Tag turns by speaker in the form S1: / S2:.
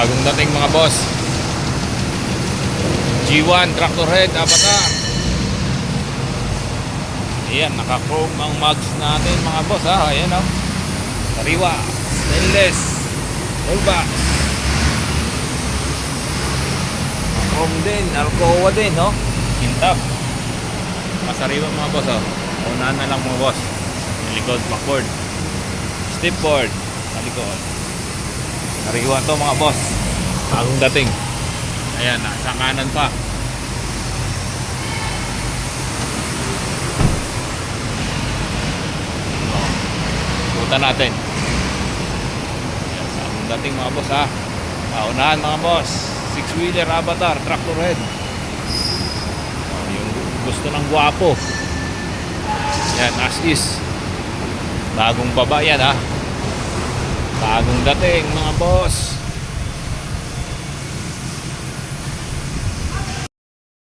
S1: Bagong dating mga boss. G1 tractor head Avatar. Ayan, naka-chrome ang mugs natin mga boss ha. Ayan o. Sariwa, stainless, Volvax. Chrome din, Alcoa din no. Kintab. Masariwa mga boss o. Unahan na lang mga boss. Likod, backboard. Stepboard sa likod. Sariwa to mga boss. Bagong dating. Ayan, nasa kanan pa. Puta natin. Ayan, bagong dating mga boss ha. Paunahan mga boss. 6-wheeler Avatar, tractor head. Yung gusto ng guwapo. Ayan, as is. Bagong baba yan ha. Bagong dating mga boss.